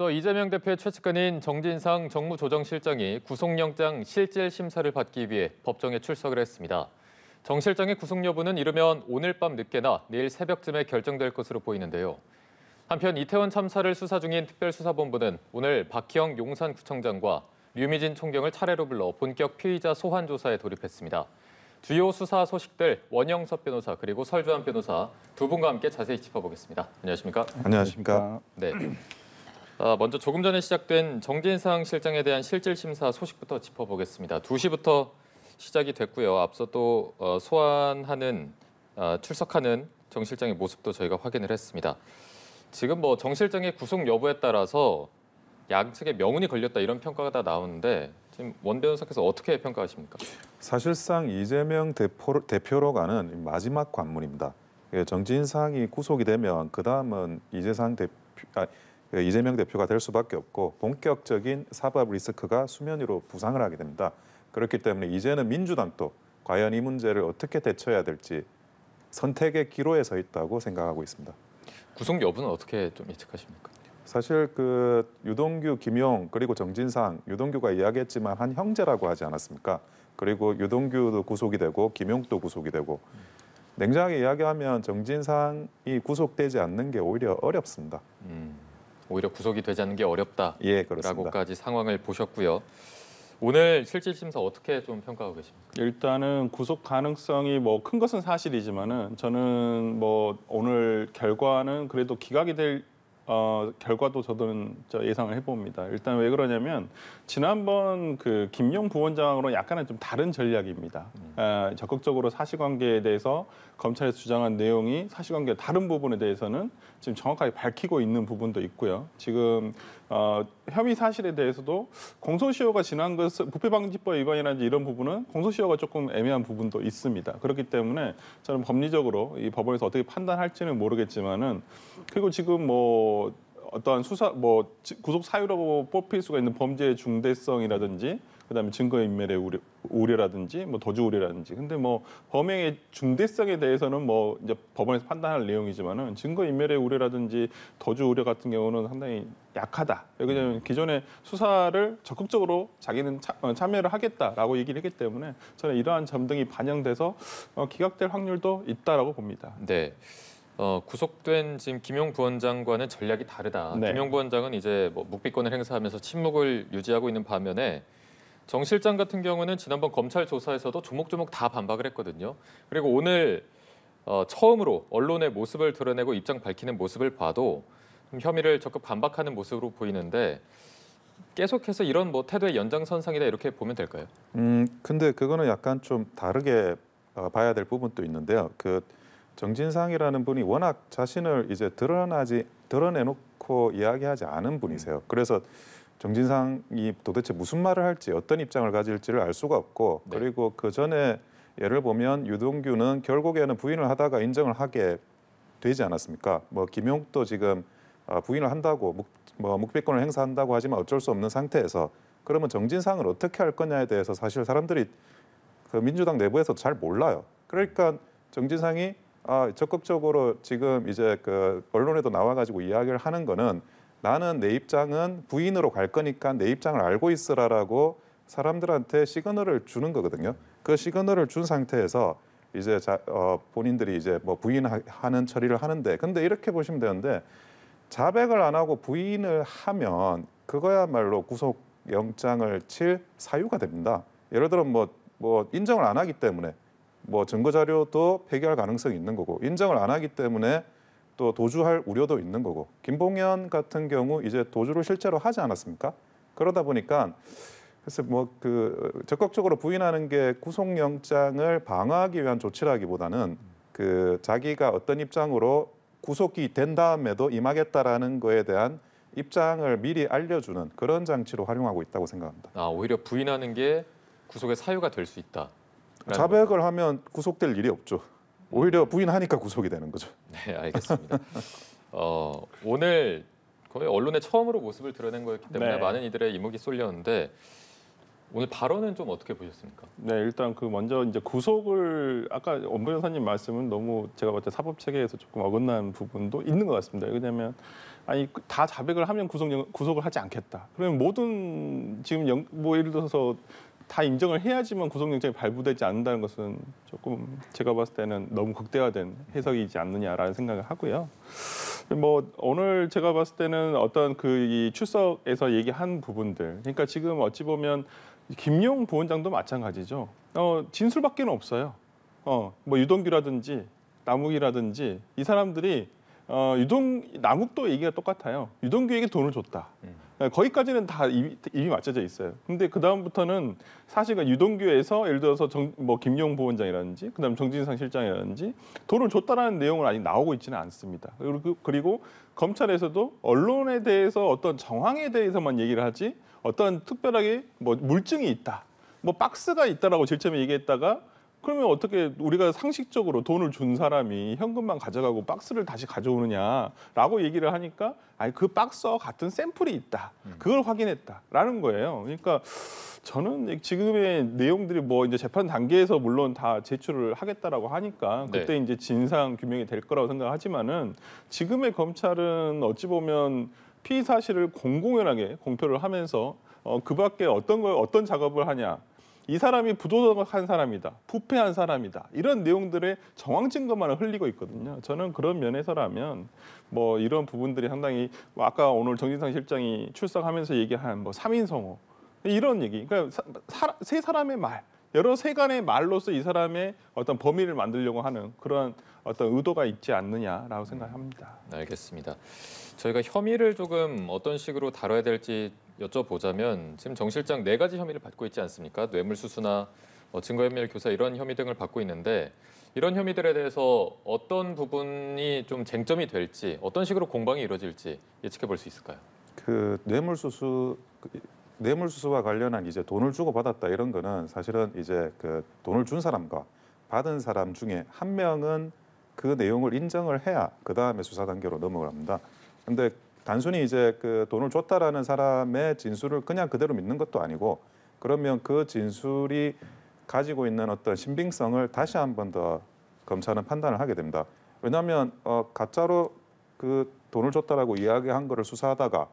이재명 대표의 최측근인 정진상 정무조정실장이 구속영장 실질 심사를 받기 위해 법정에 출석을 했습니다. 정 실장의 구속 여부는 이르면 오늘 밤 늦게나 내일 새벽쯤에 결정될 것으로 보이는데요. 한편 이태원 참사를 수사 중인 특별수사본부는 오늘 박희영 용산구청장과 류미진 총경을 차례로 불러 본격 피의자 소환 조사에 돌입했습니다. 주요 수사 소식들 원영섭 변호사 그리고 설주한 변호사 두 분과 함께 자세히 짚어보겠습니다. 안녕하십니까? 안녕하십니까? 네. 먼저 조금 전에 시작된 정진상 실장에 대한 실질 심사 소식부터 짚어보겠습니다. 2시부터 시작이 됐고요. 앞서 또 소환하는 출석하는 정 실장의 모습도 저희가 확인을 했습니다. 지금 정 실장의 구속 여부에 따라서 양측의 명운이 걸렸다 이런 평가가 다 나오는데 지금 원 변호사께서 어떻게 평가하십니까? 사실상 이재명 대표로 가는 마지막 관문입니다. 정진상이 구속이 되면 그 다음은 이재명 대표가 될 수밖에 없고 본격적인 사법 리스크가 수면 위로 부상을 하게 됩니다. 그렇기 때문에 이제는 민주당도 과연 이 문제를 어떻게 대처해야 될지 선택의 기로에 서 있다고 생각하고 있습니다. 구속 여부는 어떻게 좀 예측하십니까? 사실 유동규, 김용 그리고 정진상, 유동규가 이야기했지만 한 형제라고 하지 않았습니까? 그리고 유동규도 구속이 되고 김용도 구속이 되고 냉정하게 이야기하면 정진상이 구속되지 않는 게 오히려 어렵습니다. 오히려 구속이 되지 않는 게 어렵다. 예, 그렇습니다. 라고까지 상황을 보셨고요. 오늘 실질 심사 어떻게 좀 평가하고 계십니까? 일단은 구속 가능성이 큰 것은 사실이지만은 저는 오늘 결과는 그래도 기각이 될 결과도 저는 예상을 해봅니다. 일단 왜 그러냐면 지난번 김용 부원장으로 약간은 좀 다른 전략입니다. 적극적으로 사실관계에 대해서 검찰에서 주장한 내용이 사실관계 다른 부분에 대해서는 지금 정확하게 밝히고 있는 부분도 있고요. 지금 혐의 사실에 대해서도 공소시효가 지난 것은 부패방지법 위반이라든지 이런 부분은 공소시효가 조금 애매한 부분도 있습니다. 그렇기 때문에 저는 법리적으로 이 법원에서 어떻게 판단할지는 모르겠지만은 그리고 지금 어떠한 수사 구속 사유로 뽑힐 수가 있는 범죄의 중대성이라든지 그다음에 증거인멸의 우려라든지 도주 우려라든지 근데 범행의 중대성에 대해서는 이제 법원에서 판단할 내용이지만은 증거인멸의 우려라든지 도주 우려 같은 경우는 상당히 약하다. 왜냐하면 기존의 수사를 적극적으로 자기는 참여를 하겠다라고 얘기를 했기 때문에 저는 이러한 점 등이 반영돼서 기각될 확률도 있다라고 봅니다. 네. 구속된 지금 김용 부원장과는 전략이 다르다. 네. 김용 부원장은 이제 묵비권을 행사하면서 침묵을 유지하고 있는 반면에 정 실장 같은 경우는 지난번 검찰 조사에서도 조목조목 다 반박을 했거든요. 그리고 오늘 처음으로 언론의 모습을 드러내고 입장 밝히는 모습을 봐도 혐의를 적극 반박하는 모습으로 보이는데 계속해서 이런 태도의 연장선상이다 이렇게 보면 될까요? 근데 그거는 약간 좀 다르게 봐야 될 부분도 있는데요. 정진상이라는 분이 워낙 자신을 이제 드러내놓고 이야기하지 않은 분이세요. 그래서 정진상이 도대체 무슨 말을 할지 어떤 입장을 가질지를 알 수가 없고 네. 그리고 그 전에 예를 보면 유동규는 결국에는 부인을 하다가 인정을 하게 되지 않았습니까? 김용도 지금 부인을 한다고 묵비권을 행사한다고 하지만 어쩔 수 없는 상태에서 그러면 정진상을 어떻게 할 거냐에 대해서 사실 사람들이 민주당 내부에서 잘 몰라요. 그러니까 정진상이 적극적으로 지금 이제 언론에도 나와가지고 이야기를 하는 거는 나는 내 입장은 부인으로 갈 거니까 내 입장을 알고 있으라라고 사람들한테 시그널을 주는 거거든요. 그 시그널을 준 상태에서 이제 본인들이 이제 부인하는 처리를 하는데 근데 이렇게 보시면 되는데 자백을 안 하고 부인을 하면 그거야말로 구속 영장을 칠 사유가 됩니다. 예를 들어 인정을 안 하기 때문에 증거 자료도 폐기할 가능성이 있는 거고 인정을 안 하기 때문에 또 도주할 우려도 있는 거고 김봉현 같은 경우 이제 도주를 실제로 하지 않았습니까? 그러다 보니까 그래서 적극적으로 부인하는 게 구속영장을 방어하기 위한 조치라기보다는 자기가 어떤 입장으로 구속이 된 다음에도 임하겠다라는 거에 대한 입장을 미리 알려주는 그런 장치로 활용하고 있다고 생각합니다. 오히려 부인하는 게 구속의 사유가 될 수 있다. 자백을 하면 구속될 일이 없죠. 오히려 부인하니까 구속이 되는 거죠. 네, 알겠습니다. 오늘 거의 언론에 처음으로 모습을 드러낸 거였기 때문에 네. 많은 이들의 이목이 쏠렸는데 오늘 발언은 좀 어떻게 보셨습니까? 네, 일단 먼저 이제 구속을 아까 원 변호사님 말씀은 너무 제가 볼 때 사법 체계에서 조금 어긋난 부분도 있는 것 같습니다. 왜냐하면 아니 다 자백을 하면 구속을 하지 않겠다. 그러면 모든 지금 뭐 예를 들어서 다 인정을 해야지만 구속영장이 발부되지 않는다는 것은 조금 제가 봤을 때는 너무 극대화된 해석이지 않느냐라는 생각을 하고요. 뭐 오늘 제가 봤을 때는 어떤 그 이 출석에서 얘기한 부분들, 그러니까 지금 어찌 보면 김용 부원장도 마찬가지죠. 진술밖에는 없어요. 뭐 유동규라든지 남욱이라든지 이 사람들이 남욱도 얘기가 똑같아요. 유동규에게 돈을 줬다. 거기까지는 다 입이 맞춰져 있어요. 근데 그 다음부터는 사실은 유동규에서 예를 들어서 뭐 김용 부원장이라든지 그다음 정진상 실장이라든지 돈을 줬다라는 내용은 아직 나오고 있지는 않습니다. 그리고 검찰에서도 언론에 대해서 어떤 정황에 대해서만 얘기를 하지 어떤 특별하게 뭐 물증이 있다, 뭐 박스가 있다라고 제일 처음에 얘기했다가 그러면 어떻게 우리가 상식적으로 돈을 준 사람이 현금만 가져가고 박스를 다시 가져오느냐라고 얘기를 하니까 아니 그 박스와 같은 샘플이 있다. 그걸 확인했다라는 거예요. 그러니까 저는 지금의 내용들이 뭐 이제 재판 단계에서 물론 다 제출을 하겠다라고 하니까 그때 이제 진상 규명이 될 거라고 생각하지만은 지금의 검찰은 어찌 보면 피의 사실을 공공연하게 공표를 하면서 그밖에 어떤 작업을 하냐. 이 사람이 부도덕한 사람이다, 부패한 사람이다 이런 내용들의 정황 증거만을 흘리고 있거든요. 저는 그런 면에서라면 뭐 이런 부분들이 상당히 뭐 아까 오늘 정진상 실장이 출석하면서 얘기한 뭐 3인 성호 이런 얘기, 그러니까 세 사람의 말, 여러 세간의 말로서 이 사람의 어떤 범위를 만들려고 하는 그런 어떤 의도가 있지 않느냐라고 생각합니다. 알겠습니다. 저희가 혐의를 조금 어떤 식으로 다뤄야 될지 여쭤보자면 지금 정 실장 4가지 혐의를 받고 있지 않습니까? 뇌물수수나 증거인멸 교사 이런 혐의 등을 받고 있는데 이런 혐의들에 대해서 어떤 부분이 좀 쟁점이 될지 어떤 식으로 공방이 이루어질지 예측해 볼 수 있을까요? 그 뇌물수수와 관련한 이제 돈을 주고 받았다 이런 거는 사실은 이제 그 돈을 준 사람과 받은 사람 중에 한 명은 그 내용을 인정을 해야 그 다음에 수사 단계로 넘어갑니다. 근데 단순히 이제 그 돈을 줬다라는 사람의 진술을 그냥 그대로 믿는 것도 아니고 그러면 그 진술이 가지고 있는 어떤 신빙성을 다시 한 번 더 검찰은 판단을 하게 됩니다. 왜냐하면 가짜로 그 돈을 줬다라고 이야기한 거를 수사하다가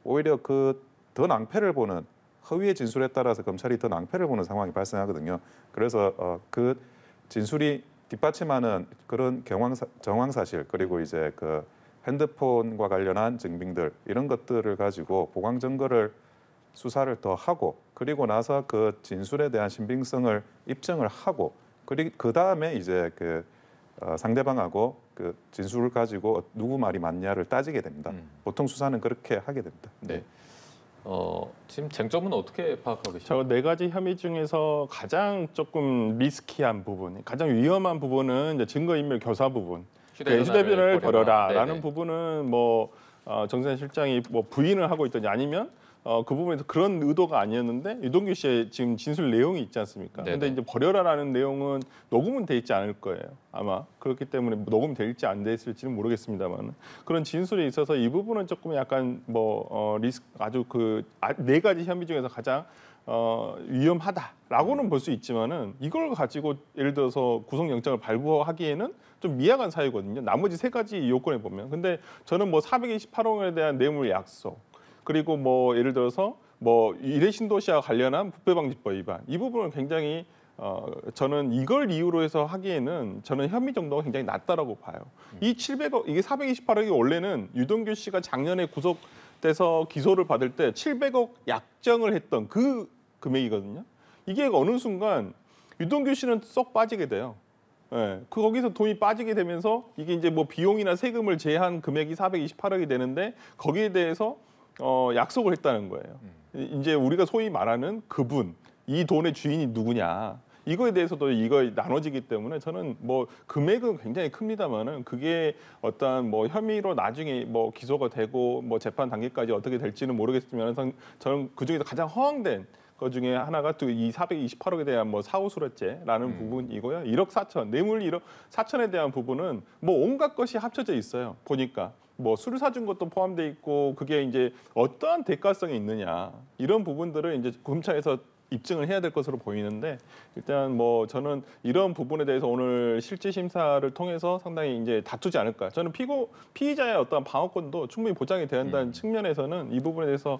오히려 그 더 낭패를 보는 허위의 진술에 따라서 검찰이 더 낭패를 보는 상황이 발생하거든요. 그래서 그 진술이 뒷받침하는 그런 정황 사실 그리고 이제 그 핸드폰과 관련한 증빙들 이런 것들을 가지고 보강 증거를 수사를 더 하고 그리고 나서 그 진술에 대한 신빙성을 입증을 하고 그리고 그 다음에 이제 그 상대방하고 그 진술을 가지고 누구 말이 맞냐를 따지게 됩니다. 보통 수사는 그렇게 하게 됩니다. 네. 지금 쟁점은 어떻게 파악하고 계십니까? 저 4가지 혐의 중에서 가장 조금 리스키한 부분, 가장 위험한 부분은 이제 증거인멸 교사 부분. 휴대전화를 버려라라는 부분은 뭐 정진상 실장이 뭐 부인을 하고 있더니 아니면 그 부분에서 그런 의도가 아니었는데 유동규 씨의 지금 진술 내용이 있지 않습니까? 그런데 이제 버려라라는 내용은 녹음은 돼 있지 않을 거예요. 아마 그렇기 때문에 녹음이 될지 안 됐을지는 모르겠습니다만 그런 진술에 있어서 이 부분은 조금 약간 뭐 리스크 아주 그 4가지 혐의 중에서 가장 위험하다라고는 볼 수 있지만은 이걸 가지고 예를 들어서 구속영장을 발부하기에는 좀 미약한 사유거든요. 나머지 3가지 요건에 보면. 근데 저는 뭐 428호에 대한 뇌물 약속 그리고 뭐 예를 들어서 뭐 일회신도시와 관련한 부패방지법 위반 이 부분은 굉장히 저는 이걸 이유로 해서 하기에는 저는 혐의 정도가 굉장히 낮다라고 봐요. 이 700억 이게 428억이 원래는 유동규 씨가 작년에 구속돼서 기소를 받을 때 700억 약정을 했던 그 금액이거든요. 이게 어느 순간 유동규 씨는 쏙 빠지게 돼요. 예, 거기서 돈이 빠지게 되면서 이게 이제 뭐 비용이나 세금을 제한 금액이 428억이 되는데 거기에 대해서 약속을 했다는 거예요. 이제 우리가 소위 말하는 그분, 이 돈의 주인이 누구냐. 이거에 대해서도 이거 나눠지기 때문에 저는 뭐 금액은 굉장히 큽니다만은 그게 어떤 뭐 혐의로 나중에 뭐 기소가 되고 뭐 재판 단계까지 어떻게 될지는 모르겠지만 저는 그 중에서 가장 허황된 것 중에 하나가 또 이 428억에 대한 뭐 사후수뢰죄라는 부분이고요. 1억 4천, 뇌물 1억 4천에 대한 부분은 뭐 온갖 것이 합쳐져 있어요. 보니까. 뭐 술 사준 것도 포함돼 있고 그게 이제 어떠한 대가성이 있느냐 이런 부분들을 이제 검찰에서 입증을 해야 될 것으로 보이는데 일단 뭐 저는 이런 부분에 대해서 오늘 실질 심사를 통해서 상당히 이제 다투지 않을까. 저는 피의자의 어떤 방어권도 충분히 보장이 돼야 한다는 측면에서는 이 부분에 대해서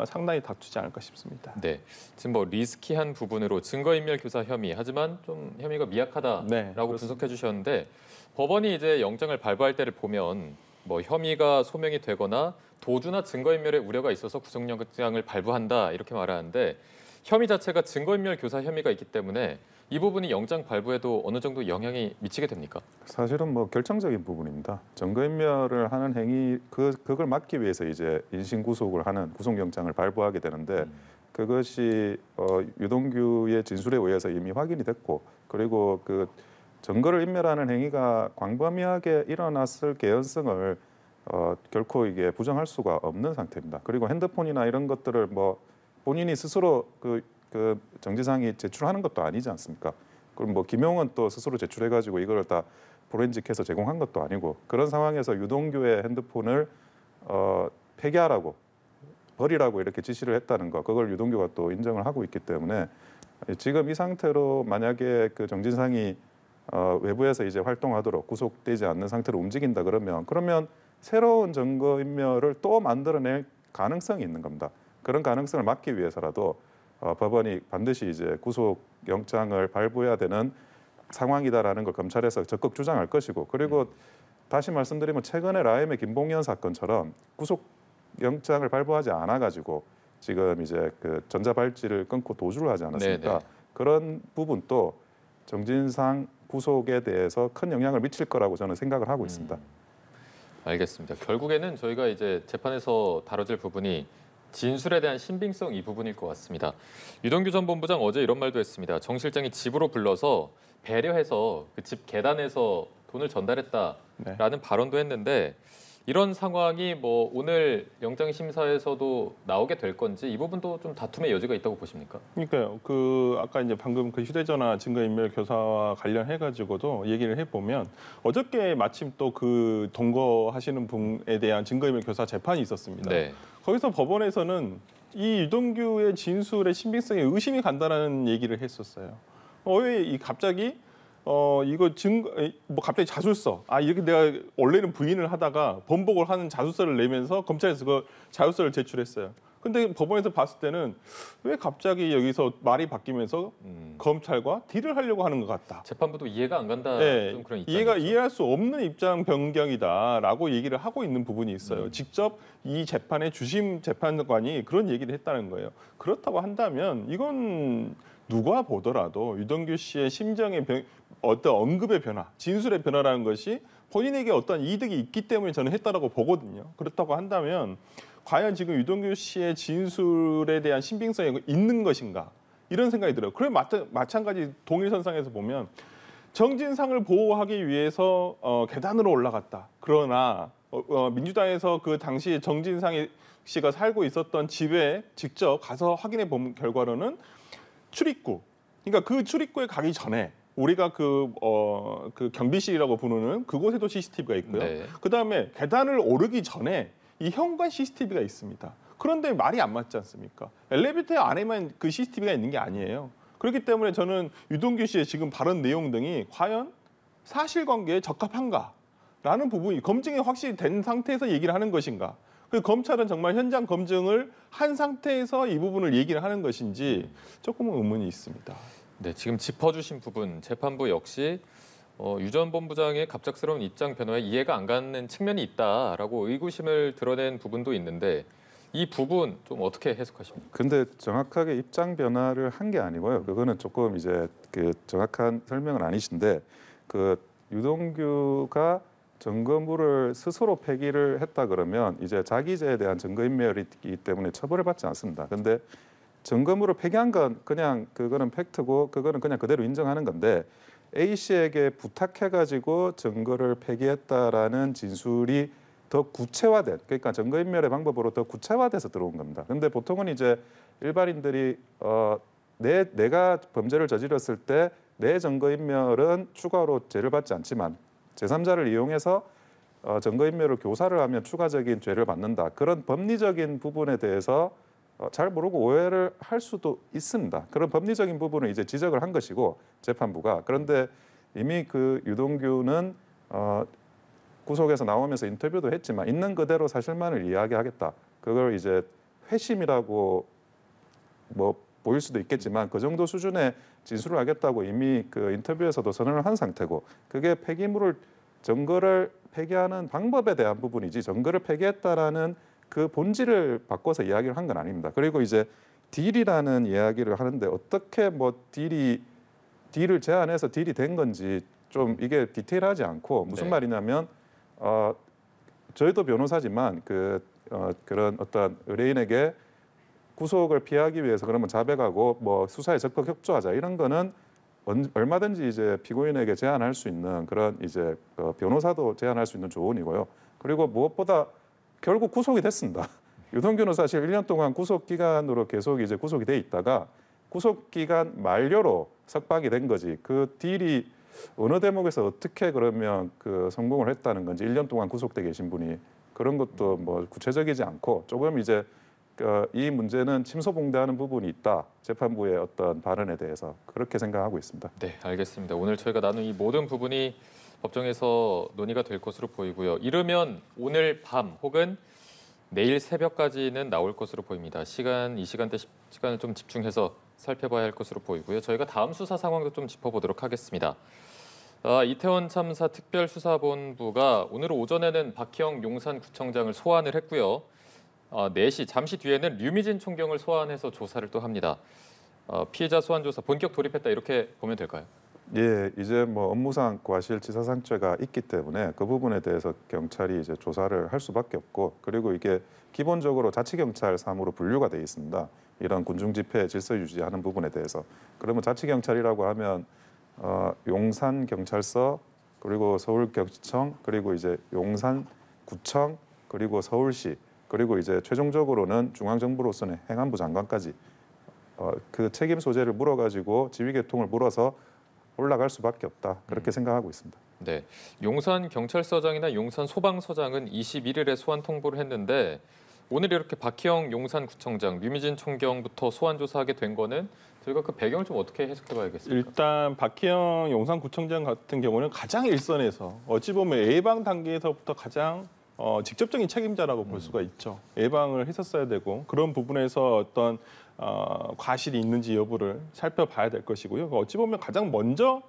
상당히 다투지 않을까 싶습니다. 네, 지금 뭐 리스키한 부분으로 증거인멸 교사 혐의, 하지만 좀 혐의가 미약하다라고 네, 분석해 주셨는데 법원이 이제 영장을 발부할 때를 보면 뭐 혐의가 소명이 되거나 도주나 증거인멸의 우려가 있어서 구속영장을 발부한다 이렇게 말하는데 혐의 자체가 증거인멸 교사 혐의가 있기 때문에 이 부분이 영장 발부에도 어느 정도 영향이 미치게 됩니까? 사실은 뭐 결정적인 부분입니다. 증거인멸을 하는 행위 그걸 막기 위해서 이제 인신 구속을 하는 구속영장을 발부하게 되는데 그것이 유동규의 진술에 의해서 이미 확인이 됐고 그리고 그 증거를 인멸하는 행위가 광범위하게 일어났을 개연성을 결코 이게 부정할 수가 없는 상태입니다. 그리고 핸드폰이나 이런 것들을 뭐 본인이 스스로 그 정지상이 제출하는 것도 아니지 않습니까? 그럼 뭐 김용은 또 스스로 제출해가지고 이걸 다 포렌식해서 제공한 것도 아니고 그런 상황에서 유동규의 핸드폰을 폐기하라고 버리라고 이렇게 지시를 했다는 거 그걸 유동규가 또 인정을 하고 있기 때문에 지금 이 상태로 만약에 그 정진상이 외부에서 이제 활동하도록 구속되지 않는 상태로 움직인다 그러면 새로운 증거인멸을 또 만들어낼 가능성이 있는 겁니다. 그런 가능성을 막기 위해서라도 법원이 반드시 이제 구속영장을 발부해야 되는 상황이다라는 걸 검찰에서 적극 주장할 것이고 그리고 다시 말씀드리면 최근에 라임의 김봉현 사건처럼 구속영장을 발부하지 않아가지고 지금 이제 그 전자발찌를 끊고 도주를 하지 않았습니까? 네네. 그런 부분도 정진상 구속에 대해서 큰 영향을 미칠 거라고 저는 생각을 하고 있습니다. 알겠습니다. 결국에는 저희가 이제 재판에서 다뤄질 부분이 진술에 대한 신빙성 이 부분일 것 같습니다. 유동규 전 본부장 어제 이런 말도 했습니다. 정 실장이 집으로 불러서 배려해서 그 집 계단에서 돈을 전달했다라는 발언도 했는데 이런 상황이 뭐 오늘 영장 심사에서도 나오게 될 건지 이 부분도 좀 다툼의 여지가 있다고 보십니까? 그러니까요. 그 아까 이제 방금 그 휴대전화 증거인멸 교사와 관련해 가지고도 얘기를 해보면 어저께 마침 또 그 동거하시는 분에 대한 증거인멸 교사 재판이 있었습니다. 네. 거기서 법원에서는 이 유동규의 진술의 신빙성에 의심이 간다는 얘기를 했었어요. 왜 이 갑자기 이거 증거 뭐 갑자기 자술서 이렇게 내가 원래는 부인을 하다가 번복을 하는 자술서를 내면서 검찰에서 그 자술서를 제출했어요. 근데 법원에서 봤을 때는 왜 갑자기 여기서 말이 바뀌면서 검찰과 딜을 하려고 하는 것 같다. 재판부도 이해가 안 간다. 네, 좀 그런 입장이죠. 이해할 수 없는 입장 변경이다라고 얘기를 하고 있는 부분이 있어요. 직접 이 재판의 주심 재판관이 그런 얘기를 했다는 거예요. 그렇다고 한다면 이건 누가 보더라도 유동규 씨의 심정의 어떤 언급의 변화, 진술의 변화라는 것이 본인에게 어떤 이득이 있기 때문에 저는 했다라고 보거든요. 그렇다고 한다면 과연 지금 유동규 씨의 진술에 대한 신빙성이 있는 것인가 이런 생각이 들어요. 그래 마찬가지 동일선상에서 보면 정진상을 보호하기 위해서 계단으로 올라갔다. 그러나 민주당에서 그 당시에 정진상 씨가 살고 있었던 집에 직접 가서 확인해 본 결과로는 출입구, 그러니까 그 출입구에 가기 전에 우리가 그 경비실이라고 부르는 그곳에도 CCTV가 있고요. 네. 그다음에 계단을 오르기 전에 이 현관 CCTV가 있습니다. 그런데 말이 안 맞지 않습니까? 엘리베이터 안에만 그 CCTV가 있는 게 아니에요. 그렇기 때문에 저는 유동규 씨의 지금 발언 내용 등이 과연 사실관계에 적합한가라는 부분이 검증이 확실히 된 상태에서 얘기를 하는 것인가. 그 검찰은 정말 현장 검증을 한 상태에서 이 부분을 얘기를 하는 것인지 조금은 의문이 있습니다. 네, 지금 짚어주신 부분 재판부 역시 유 전 본부장의 갑작스러운 입장 변화에 이해가 안 가는 측면이 있다라고 의구심을 드러낸 부분도 있는데 이 부분 좀 어떻게 해석하십니까? 근데 정확하게 입장 변화를 한 게 아니고요. 그거는 조금 이제 그 정확한 설명은 아니신데 그 유동규가 증거물을 스스로 폐기를 했다 그러면 이제 자기죄에 대한 증거인멸이기 때문에 처벌을 받지 않습니다. 근데 증거물을 폐기한 건 그냥 그거는 팩트고 그거는 그냥 그대로 인정하는 건데 A 씨에게 부탁해가지고 증거를 폐기했다라는 진술이 더 구체화된 그러니까 증거인멸의 방법으로 더 구체화돼서 들어온 겁니다. 근데 보통은 이제 일반인들이 내가 범죄를 저질렀을 때 내 증거인멸은 추가로 죄를 받지 않지만 제3자를 이용해서 증거인멸을 교사를 하면 추가적인 죄를 받는다. 그런 법리적인 부분에 대해서 잘 모르고 오해를 할 수도 있습니다. 그런 법리적인 부분을 이제 지적을 한 것이고 재판부가. 그런데 이미 그 유동규는 구속에서 나오면서 인터뷰도 했지만 있는 그대로 사실만을 이야기하겠다. 그걸 이제 회심이라고 뭐 보일 수도 있겠지만 그 정도 수준의 진술을 하겠다고 이미 그 인터뷰에서도 선언을 한 상태고, 그게 폐기물을 증거를 폐기하는 방법에 대한 부분이지 증거를 폐기했다라는 그 본질을 바꿔서 이야기를 한 건 아닙니다. 그리고 이제 딜이라는 이야기를 하는데 어떻게 뭐 딜을 제안해서 딜이 된 건지 좀 이게 디테일하지 않고 무슨 네. 말이냐면 저희도 변호사지만 그런 어떤 의뢰인에게 구속을 피하기 위해서 그러면 자백하고 뭐 수사에 적극 협조하자 이런 거는 얼마든지 이제 피고인에게 제안할 수 있는 그런 이제 변호사도 제안할 수 있는 조언이고요. 그리고 무엇보다 결국 구속이 됐습니다. 유동규는 사실 1년 동안 구속 기간으로 계속 이제 구속이 돼 있다가 구속 기간 만료로 석방이 된 거지. 그 딜이 어느 대목에서 어떻게 그러면 그 성공을 했다는 건지 1년 동안 구속돼 계신 분이 그런 것도 뭐 구체적이지 않고 조금 이제 이 문제는 침소봉대하는 부분이 있다. 재판부의 어떤 발언에 대해서 그렇게 생각하고 있습니다. 네, 알겠습니다. 오늘 저희가 나눈 이 모든 부분이 법정에서 논의가 될 것으로 보이고요. 이르면 오늘 밤 혹은 내일 새벽까지는 나올 것으로 보입니다. 이 시간대 시간을 좀 집중해서 살펴봐야 할 것으로 보이고요. 저희가 다음 수사 상황도 좀 짚어보도록 하겠습니다. 이태원 참사 특별수사본부가 오늘 오전에는 박희영 용산구청장을 소환을 했고요. 4시 잠시 뒤에는 류미진 총경을 소환해서 조사를 또 합니다. 피해자 소환 조사 본격 돌입했다 이렇게 보면 될까요? 예, 이제 뭐 업무상 과실치사상죄가 있기 때문에 그 부분에 대해서 경찰이 이제 조사를 할 수밖에 없고, 그리고 이게 기본적으로 자치경찰 사무로 분류가 돼 있습니다. 이런 군중 집회 질서 유지하는 부분에 대해서. 그러면 자치경찰이라고 하면 용산경찰서, 그리고 서울경찰청, 그리고 이제 용산구청, 그리고 서울시, 그리고 이제 최종적으로는 중앙정부로서는 행안부 장관까지 그 책임 소재를 물어가지고 지휘계통을 물어서 올라갈 수밖에 없다. 그렇게 생각하고 있습니다. 네, 용산 경찰서장이나 용산 소방서장은 21일에 소환 통보를 했는데 오늘 이렇게 박희영 용산구청장, 류미진 총경부터 소환 조사하게 된 거는 저희가 그 배경을 좀 어떻게 해석해봐야겠습니까? 일단 박희영 용산구청장 같은 경우는 가장 일선에서 어찌 보면 예방 단계에서부터 가장 직접적인 책임자라고 볼 수가 있죠. 예방을 했었어야 되고 그런 부분에서 어떤 과실이 있는지 여부를 살펴봐야 될 것이고요. 어찌 보면 가장 먼저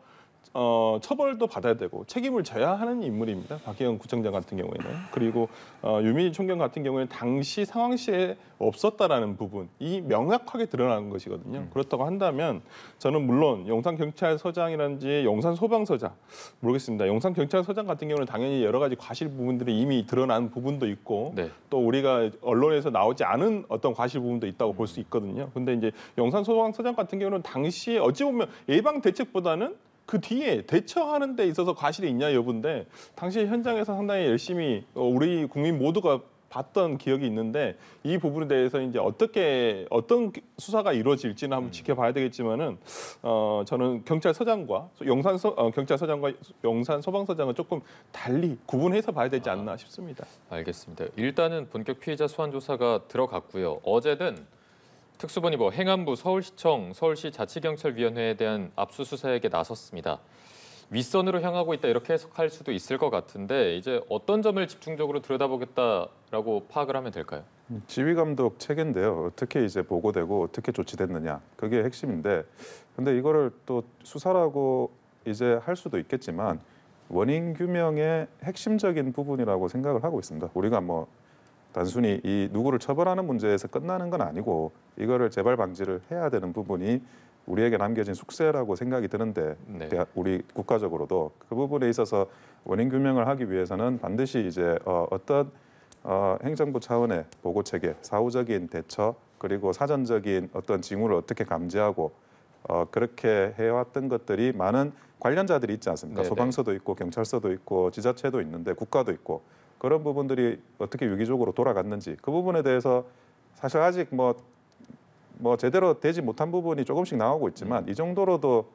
처벌도 받아야 되고 책임을 져야 하는 인물입니다. 박희영 구청장 같은 경우에는. 그리고 유민희 총경 같은 경우에는 당시 상황시에 없었다라는 부분이 명확하게 드러나는 것이거든요. 그렇다고 한다면 저는 물론 용산경찰서장이라든지 용산소방서장 모르겠습니다. 용산경찰서장 같은 경우는 당연히 여러 가지 과실 부분들이 이미 드러난 부분도 있고 네. 또 우리가 언론에서 나오지 않은 어떤 과실 부분도 있다고 볼 수 있거든요. 근데 이제 용산소방서장 같은 경우는 당시에 어찌 보면 예방 대책보다는 그 뒤에 대처하는 데 있어서 과실이 있냐 여부인데 당시 현장에서 상당히 열심히 우리 국민 모두가 봤던 기억이 있는데 이 부분에 대해서 이제 어떤 수사가 이루어질지는 한번 지켜봐야 되겠지만은 저는 경찰서장과 경찰서장과 용산 소방서장은 조금 달리 구분해서 봐야 되지 않나 싶습니다. 알겠습니다. 일단은 본격 피해자 소환 조사가 들어갔고요. 어제는 특수본이 행안부, 서울시청, 서울시 자치경찰위원회에 대한 압수수색에 나섰습니다. 윗선으로 향하고 있다 이렇게 해석할 수도 있을 것 같은데 이제 어떤 점을 집중적으로 들여다보겠다라고 파악을 하면 될까요? 지휘감독 체계인데요. 어떻게 이제 보고되고 어떻게 조치됐느냐 그게 핵심인데, 근데 이거를 또 수사라고 이제 할 수도 있겠지만 원인 규명의 핵심적인 부분이라고 생각을 하고 있습니다. 우리가 뭐 단순히 이 누구를 처벌하는 문제에서 끝나는 건 아니고 이거를 재발 방지를 해야 되는 부분이 우리에게 남겨진 숙제라고 생각이 드는데 네. 우리 국가적으로도 그 부분에 있어서 원인 규명을 하기 위해서는 반드시 이제 어떤 행정부 차원의 보고 체계, 사후적인 대처, 그리고 사전적인 어떤 징후를 어떻게 감지하고 그렇게 해왔던 것들이 많은 관련자들이 있지 않습니까? 네네. 소방서도 있고 경찰서도 있고 지자체도 있는데 국가도 있고 그런 부분들이 어떻게 유기적으로 돌아갔는지 그 부분에 대해서 사실 아직 뭐 제대로 되지 못한 부분이 조금씩 나오고 있지만 이 정도로도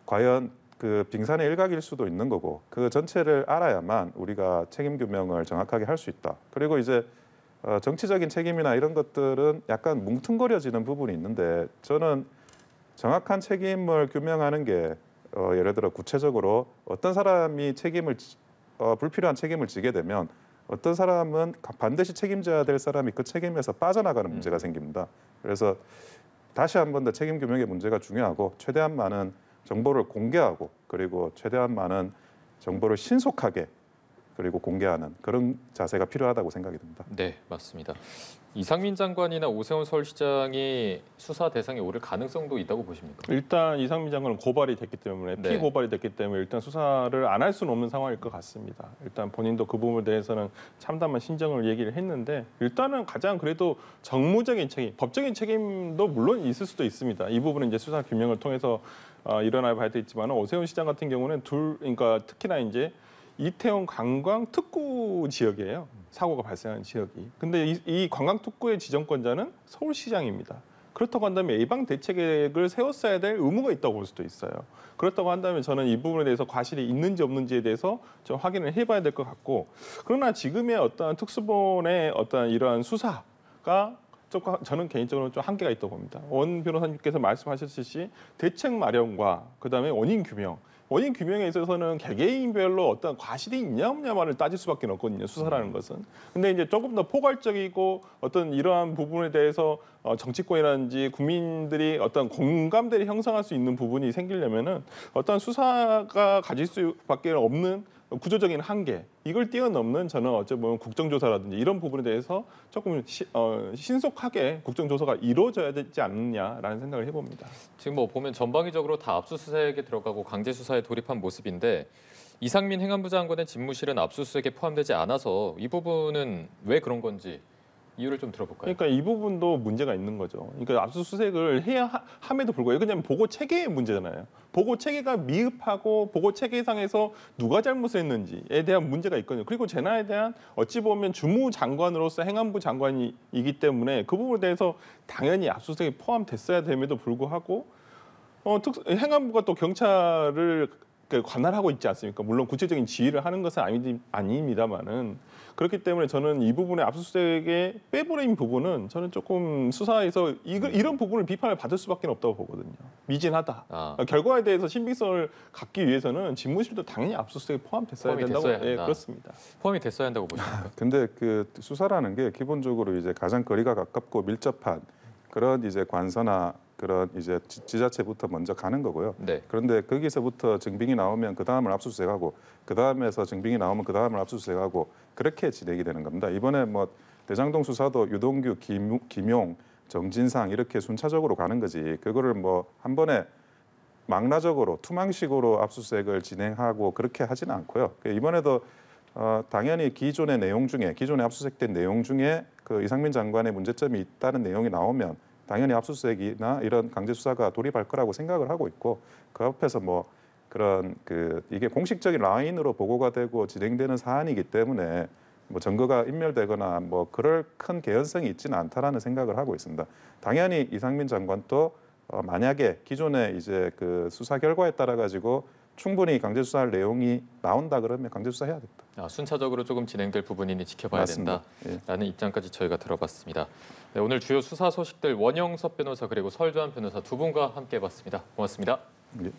과연 그 빙산의 일각일 수도 있는 거고 그 전체를 알아야만 우리가 책임 규명을 정확하게 할 수 있다. 그리고 이제 정치적인 책임이나 이런 것들은 약간 뭉뚱거려지는 부분이 있는데 저는 정확한 책임을 규명하는 게 예를 들어 구체적으로 어떤 사람이 불필요한 책임을 지게 되면 어떤 사람은 반드시 책임져야 될 사람이 그 책임에서 빠져나가는 문제가 생깁니다. 그래서 다시 한 번 더 책임 규명의 문제가 중요하고 최대한 많은 정보를 공개하고 그리고 최대한 많은 정보를 신속하게 그리고 공개하는 그런 자세가 필요하다고 생각이 듭니다. 네, 맞습니다. 이상민 장관이나 오세훈 서울시장이 수사 대상에 오를 가능성도 있다고 보십니까? 일단 이상민 장관은 고발이 됐기 때문에 네. 피고발이 됐기 때문에 일단 수사를 안 할 수는 없는 상황일 것 같습니다. 일단 본인도 그 부분에 대해서는 참담한 신정을 얘기를 했는데 일단은 가장 그래도 정무적인 책임, 법적인 책임도 물론 있을 수도 있습니다. 이 부분은 이제 수사 규명을 통해서 일어나 봐야 되겠지만 오세훈 시장 같은 경우는 그러니까 특히나 이제 이태원 관광 특구 지역이에요. 사고가 발생한 지역이. 근데 이 관광 특구의 지정권자는 서울시장입니다. 그렇다고 한다면 예방 대책을 세웠어야 될 의무가 있다고 볼 수도 있어요. 그렇다고 한다면 저는 이 부분에 대해서 과실이 있는지 없는지에 대해서 좀 확인을 해봐야 될 것 같고, 그러나 지금의 어떤 특수본의 어떤 이러한 수사가 조금 저는 개인적으로 좀 한계가 있다고 봅니다. 원 변호사님께서 말씀하셨듯이 대책 마련과 그다음에 원인 규명에 있어서는 개개인별로 어떤 과실이 있냐 없냐만을 따질 수밖에 없거든요. 수사라는 것은. 근데 이제 조금 더 포괄적이고 어떤 이러한 부분에 대해서 정치권이라든지 국민들이 어떤 공감대를 형성할 수 있는 부분이 생기려면은 어떤 수사가 가질 수밖에 없는 구조적인 한계, 이걸 뛰어넘는 저는 어찌 보면 국정조사라든지 이런 부분에 대해서 조금 신속하게 국정조사가 이루어져야 되지 않느냐라는 생각을 해봅니다. 지금 뭐 보면 전방위적으로 다 압수수색에 들어가고 강제 수사에 돌입한 모습인데 이상민 행안부 장관의 집무실은 압수수색에 포함되지 않아서 이 부분은 왜 그런 건지 이유를 좀 들어볼까요? 그러니까 이 부분도 문제가 있는 거죠. 그러니까 압수수색을 해야 함에도 불구하고 이건 보고 체계의 문제잖아요. 보고 체계가 미흡하고 보고 체계상에서 누가 잘못을 했는지에 대한 문제가 있거든요. 그리고 재난에 대한 어찌 보면 주무장관으로서 행안부 장관이기 때문에 그 부분에 대해서 당연히 압수수색이 포함됐어야 됨에도 불구하고 행안부가 또 경찰을 관할하고 있지 않습니까? 물론 구체적인 지휘를 하는 것은 아닙니다만은 그렇기 때문에 저는 이 부분의 압수수색의 빼버린 부분은 저는 조금 수사에서 이런 부분을 비판을 받을 수밖에 없다고 보거든요. 미진하다. 결과에 대해서 신빙성을 갖기 위해서는 집무실도 당연히 압수수색에 포함됐어야 된다고. 네, 그렇습니다. 포함이 됐어야 한다고 보십니까? 근데 그 수사라는 게 기본적으로 이제 가장 거리가 가깝고 밀접한 그런 이제 관서나 그런 이제 지자체부터 먼저 가는 거고요. 네. 그런데 거기서부터 증빙이 나오면 그 다음을 압수수색하고 그 다음에서 증빙이 나오면 그 다음을 압수수색하고 그렇게 진행이 되는 겁니다. 이번에 뭐 대장동 수사도 유동규, 김용, 정진상 이렇게 순차적으로 가는 거지. 그거를 뭐 한 번에 망라적으로 투망식으로 압수수색을 진행하고 그렇게 하지는 않고요. 이번에도 당연히 기존의 압수수색된 내용 중에 그 이상민 장관의 문제점이 있다는 내용이 나오면 당연히 압수수색이나 이런 강제 수사가 돌입할 거라고 생각을 하고 있고 그 앞에서 뭐 그런 이게 공식적인 라인으로 보고가 되고 진행되는 사안이기 때문에 뭐 증거가 인멸되거나 뭐 그럴 큰 개연성이 있지는 않다라는 생각을 하고 있습니다. 당연히 이상민 장관도 만약에 기존에 이제 그 수사 결과에 따라 가지고 충분히 강제 수사할 내용이 나온다 그러면 강제 수사해야 됩니다. 순차적으로 조금 진행될 부분이니 지켜봐야 맞습니다. 된다라는 입장까지 저희가 들어봤습니다. 네, 오늘 주요 수사 소식들 원영섭 변호사 그리고 설주한 변호사 두 분과 함께해봤습니다. 고맙습니다. 예.